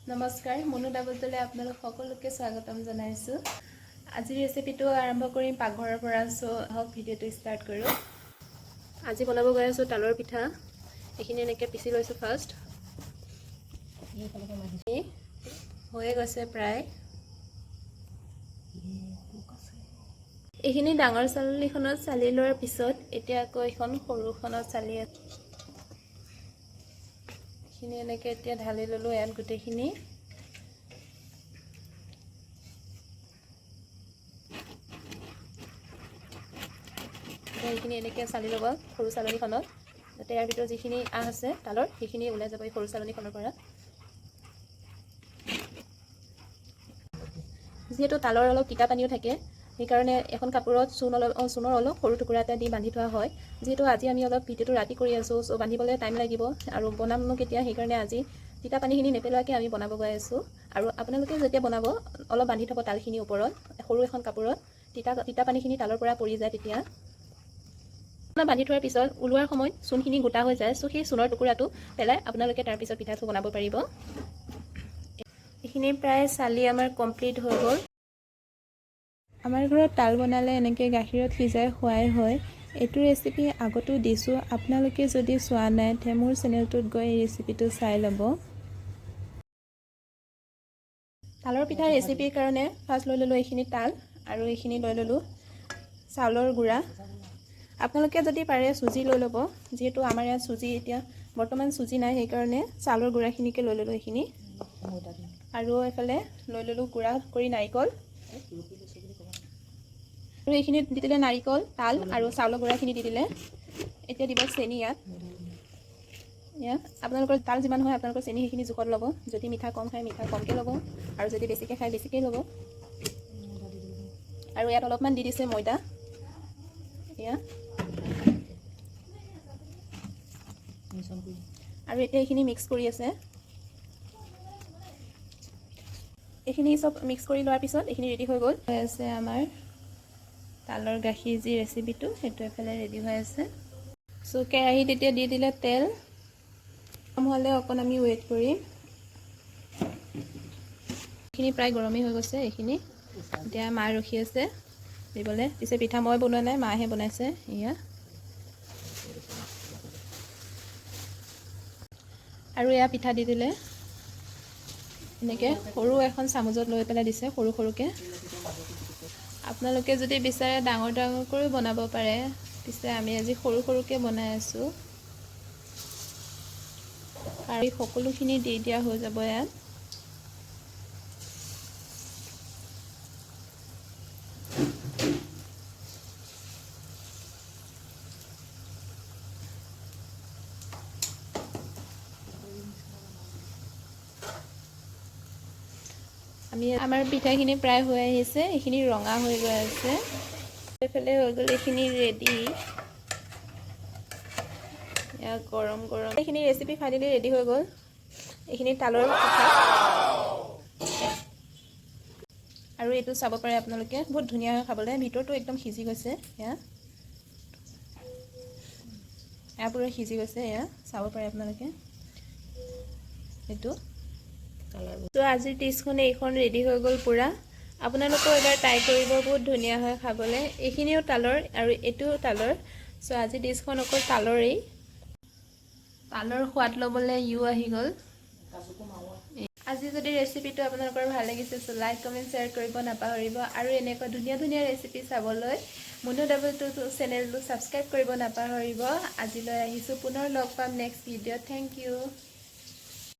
নমস্কাৰ, মনু ডাবলতলৈ আপোনালোক সকলোকে স্বাগতম জনাইছোঁ। আজিৰ ৰেচিপিটো আৰম্ভ কৰিম পাকঘৰৰ পৰা। হওক ভিডিঅ'টো ষ্টাৰ্ট কৰোঁ। আজি বনাব গৈ আছোঁ তালৰ পিঠা। এইখিনি এনেকৈ পিচি লৈছোঁ ফাৰ্ষ্ট। হৈয়ে গৈছে প্ৰায়। এইখিনি ডাঙৰ চালনীখনত চালি লোৱাৰ পিছত এতিয়া আকৌ এখন সৰুখনত চালি আছে। এইখিনি এনেকৈ এতিয়া ঢালি ল'লোঁ ইয়াত গোটেইখিনি। এইখিনি এনেকৈ চালি ল'ব সৰু চালনীখনত, যাতে ইয়াৰ ভিতৰত যিখিনি আঁহ আছে তালৰ সেইখিনি ওলাই যাব এই সৰু চালনীখনৰ পৰা। যিহেতু তালৰ অলপ তিতা পানীও থাকে, সেইকাৰণে এখন কাপোৰত চূণৰ অলপ সৰু টুকুৰা এটা দি বান্ধি থোৱা হয়। যিহেতু আজি আমি অলপ ভিডিঅ'টো ৰাতি কৰি আছোঁ, চ' বান্ধিবলৈ টাইম লাগিব আৰু বনামনো কেতিয়া, সেইকাৰণে আজি তিতা পানীখিনি নেপেলোৱাকৈ আমি বনাব গৈ আছোঁ। আৰু আপোনালোকে যেতিয়া বনাব অলপ বান্ধি থ'ব তালখিনিৰ ওপৰত সৰু এখন কাপোৰত, তিতা পানীখিনি তালৰ পৰা পৰি যায়। তেতিয়া বান্ধি থোৱাৰ পিছত ওলোৱাৰ সময়ত চূণখিনি গোটা হৈ যায়, চ' সেই চূণৰ টুকুৰাটো পেলাই আপোনালোকে তাৰপিছত পিঠাটো বনাব পাৰিব। এইখিনি প্ৰায় চালি আমাৰ কমপ্লিট হৈ গ'ল। আমাৰ ঘৰত তাল বনালে এনেকৈ গাখীৰত সিজাই খোৱাই হয়। এইটো ৰেচিপি আগতো দিছোঁ, আপোনালোকে যদি চোৱা নাই তে মোৰ চেনেলটোত গৈ এই ৰেচিপিটো চাই ল'ব। তালৰ পিঠা ৰেচিপিৰ কাৰণে ফাৰ্ষ্ট লৈ ল'লোঁ এইখিনি তাল, আৰু এইখিনি লৈ ল'লোঁ চাউলৰ গুড়া। আপোনালোকে যদি পাৰে চুজি লৈ ল'ব, যিহেতু আমাৰ ইয়াত চুজি এতিয়া বৰ্তমান চুজি নাই, সেইকাৰণে চাউলৰ গুড়াখিনিকে লৈ ল'লোঁ এইখিনি। আৰু এইফালে লৈ ল'লোঁ গুড়া কৰি নাৰিকল, আৰু এইখিনি দি দিলে নাৰিকল, তাল আৰু চাউলৰ গুড়াখিনি দি দিলে। এতিয়া দিব চেনি। ইয়াত আপোনালোকৰ তাল যিমান হয় আপোনালোকৰ চেনি সেইখিনি জোখত ল'ব। যদি মিঠা কম খায় মিঠা কমকৈ ল'ব, আৰু যদি বেছিকৈ খায় বেছিকৈ ল'ব। আৰু ইয়াত অলপমান দি দিছে ময়দা। আৰু এতিয়া এইখিনি মিক্স কৰি আছে। এইখিনি চব মিক্স কৰি লোৱাৰ পিছত এইখিনি ৰেডি হৈ গ'ল। হৈ আছে আমাৰ তালৰ গাখীৰ যি ৰেচিপিটো, সেইটো এফালে ৰেডি হৈ আছে। চ' কেৰাহীত এতিয়া দি দিলে তেল। গৰম হ'লে অকণ আমি ৱেইট কৰিম। এইখিনি প্ৰায় গৰমেই হৈ গৈছে। এইখিনি এতিয়া মা ৰখি আছে দিবলৈ। পিছে পিঠা মই বনোৱা নাই, মাহে বনাইছে। আৰু এয়া পিঠা দি দিলে এনেকৈ সৰু এখন চামুচত লৈ পেলাই দিছে, সৰু সৰুকৈ। আপোনালোকে যদি বিচাৰে ডাঙৰ ডাঙৰকৈও বনাব পাৰে, পিছে আমি আজি সৰু সৰুকৈ বনাই আছোঁ। আৰু সকলোখিনি দি দিয়া হৈ যাব ইয়াত। আমাৰ পিঠাখিনি প্ৰায় হৈ আহিছে, এইখিনি ৰঙা হৈ গৈ আছে। এইফালে হৈ গ'ল এইখিনি ৰেডি। গৰম গৰম এইখিনি ৰেচিপি ফাইনেলি ৰেডি হৈ গ'ল। এইখিনি তালৰ পিঠা, আৰু এইটো চাব পাৰে আপোনালোকে, বহুত ধুনীয়া হয় খাবলৈ। ভিতৰটো একদম সিজি গৈছে। এয়া পুৰা সিজি গৈছে। এয়া চাব পাৰে আপোনালোকে এইটো। তো আজিৰ ডিছখন এইখন ৰেডি হৈ গ'ল পূৰা। আপোনালোকেও এবাৰ ট্ৰাই কৰিব, বহুত ধুনীয়া হয় খাবলৈ। এইখিনিও তালৰ আৰু এইটোও তালৰ। চ' আজিৰ ডিছখন অকল তালৰেই। তালৰ সোৱাদ ল'বলৈ আহি গ'ল। আজি যদি ৰেচিপিটো আপোনালোকৰ ভাল লাগিছে, চ' লাইক কমেণ্ট শ্বেয়াৰ কৰিব নাপাহৰিব। আৰু এনেকুৱা ধুনীয়া ধুনীয়া ৰেচিপি চাবলৈ মনু ডাবলটো চেনেলটো ছাবস্ক্ৰাইব কৰিব নাপাহৰিব। আজিলৈ আহিছোঁ, পুনৰ লগ পাম নেক্সট ভিডিঅ'ত। Thank U.